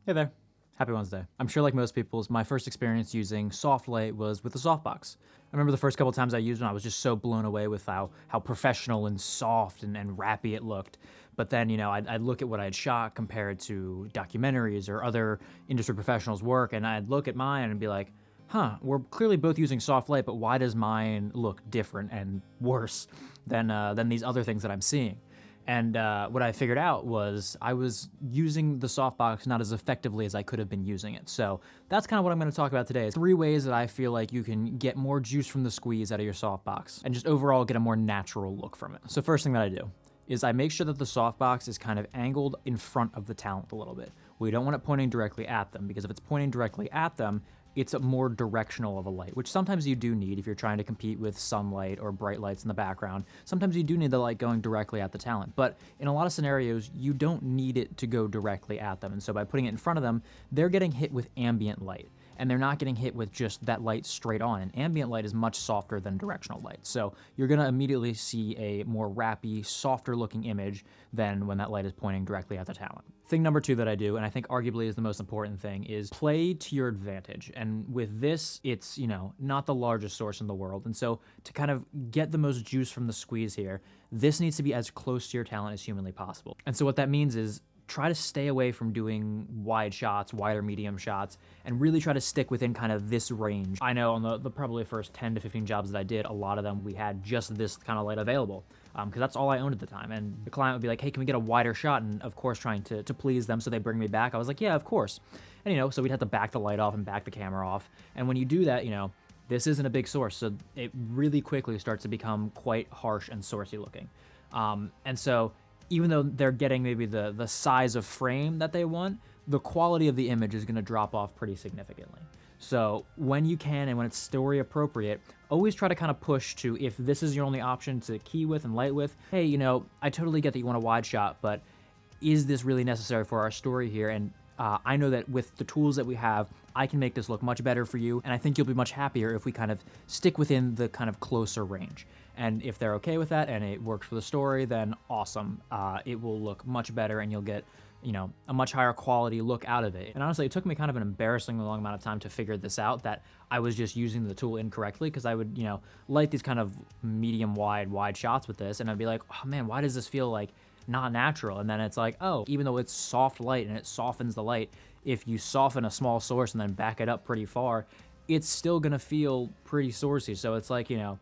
Hey there. Happy Wednesday. I'm sure like most people's, my first experience using soft light was with the Softbox. I remember the first couple times I used one, I was just so blown away with how professional and soft and rappy it looked. But then, I'd look at what I'd shot compared to documentaries or other industry professionals' work, and I'd look at mine and be like, we're clearly both using soft light, but why does mine look different and worse than these other things that I'm seeing? And what I figured out was I was using the softbox not as effectively as I could have been using it. So that's kind of what I'm going to talk about today. 3 ways that I feel like you can get more juice from the squeeze out of your softbox and just overall get a more natural look from it. So first thing that I do is I make sure that the softbox is kind of angled in front of the talent a little bit. We don't want it pointing directly at them, because if it's pointing directly at them, it's a more directional of a light, which sometimes you do need if you're trying to compete with sunlight or bright lights in the background. Sometimes you do need the light going directly at the talent, but in a lot of scenarios, you don't need it to go directly at them. And so by putting it in front of them, they're getting hit with ambient light, and they're not getting hit with just that light straight on. And ambient light is much softer than directional light. So you're gonna immediately see a more rappy, softer looking image than when that light is pointing directly at the talent. Thing number 2 that I do, and I think arguably is the most important thing, is play to your advantage. And with this, it's, not the largest source in the world. And so to kind of get the most juice from the squeeze here, this needs to be as close to your talent as humanly possible. And so what that means is try to stay away from doing wide shots, wide or medium shots, and really try to stick within kind of this range. I know on the probably first 10 to 15 jobs that I did, a lot of them we had just this kind of light available, because that's all I owned at the time. And the client would be like, hey, can we get a wider shot? And of course, trying to please them so they bring me back, I was like, yeah, of course. And so we'd have to back the light off and back the camera off. And when you do that, this isn't a big source, so it really quickly starts to become quite harsh and sourcey looking. And so even though they're getting maybe the size of frame that they want, the quality of the image is going to drop off pretty significantly. So when you can and when it's story appropriate, always try to kind of push to, if this is your only option to key with and light with, hey, I totally get that you want a wide shot, but is this really necessary for our story here? And I know that with the tools that we have, I can make this look much better for you, and I think you'll be much happier if we kind of stick within the kind of closer range. And if they're okay with that and it works for the story, then awesome. It will look much better, and you'll get, a much higher quality look out of it. And honestly, it took me kind of an embarrassingly long amount of time to figure this out, that I was just using the tool incorrectly, because I would, light these kind of medium wide shots with this, and I'd be like, oh man, why does this feel like not natural? And then it's like, oh, even though it's soft light and it softens the light, if you soften a small source and then back it up pretty far, it's still gonna feel pretty sourcey. So it's like, you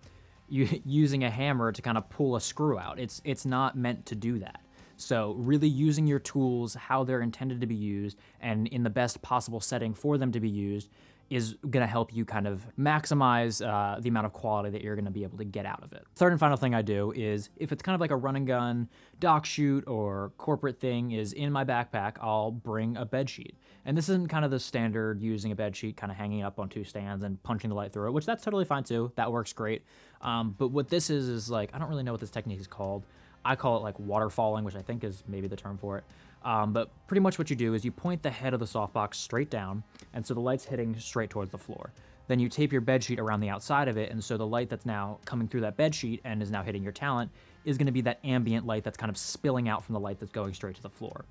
using a hammer to kind of pull a screw out. It's not meant to do that. So really using your tools how they're intended to be used and in the best possible setting for them to be used is going to help you kind of maximize the amount of quality that you're going to be able to get out of it. Third and final thing I do is, if it's kind of like a run and gun doc shoot or corporate thing, is in my backpack, I'll bring a bed sheet. And this isn't kind of the standard using a bed sheet, kind of hanging up on 2 stands and punching the light through it, which that's totally fine too. That works great. But what this is like, I don't really know what this technique is called. I call it like waterfalling, which I think is maybe the term for it. But pretty much what you do is you point the head of the softbox straight down, and so the light's hitting straight towards the floor. Then you tape your bed sheet around the outside of it, and so the light that's now coming through that bed sheet and is now hitting your talent is going to be that ambient light that's kind of spilling out from the light that's going straight to the floor.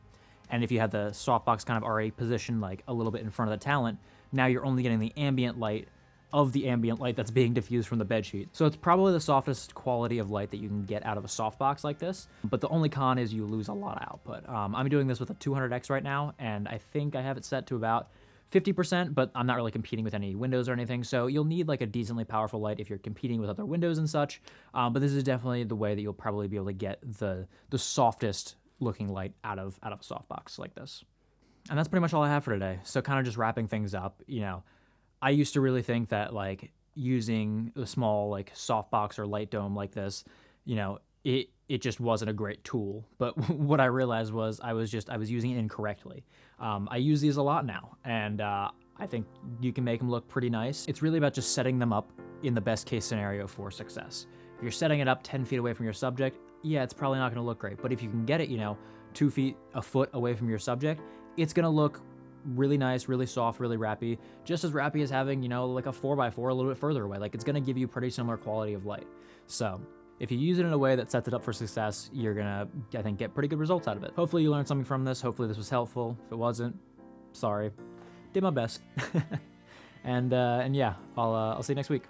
And if you have the softbox kind of already positioned like a little bit in front of the talent, now you're only getting the ambient light of the ambient light that's being diffused from the bedsheet. So it's probably the softest quality of light that you can get out of a softbox like this, but the only con is you lose a lot of output. I'm doing this with a 200X right now, and I think I have it set to about 50%, but I'm not really competing with any windows or anything, so you'll need like a decently powerful light if you're competing with other windows and such, but this is definitely the way that you'll probably be able to get the softest looking light out of a softbox like this. And that's pretty much all I have for today. So kind of just wrapping things up, I used to really think that like using a small like softbox or light dome like this, it just wasn't a great tool. But what I realized was I was using it incorrectly. I use these a lot now, and I think you can make them look pretty nice. It's really about just setting them up in the best case scenario for success. If you're setting it up 10 feet away from your subject, yeah, it's probably not going to look great. But if you can get it, 2 feet, a foot away from your subject, it's going to look really nice, really soft, really rappy, just as rappy as having, like a 4x4 a little bit further away. Like, it's going to give you pretty similar quality of light. So if you use it in a way that sets it up for success, you're going to, I think, get pretty good results out of it. Hopefully you learned something from this. Hopefully this was helpful. If it wasn't, Sorry. Did my best. And yeah, I'll see you next week.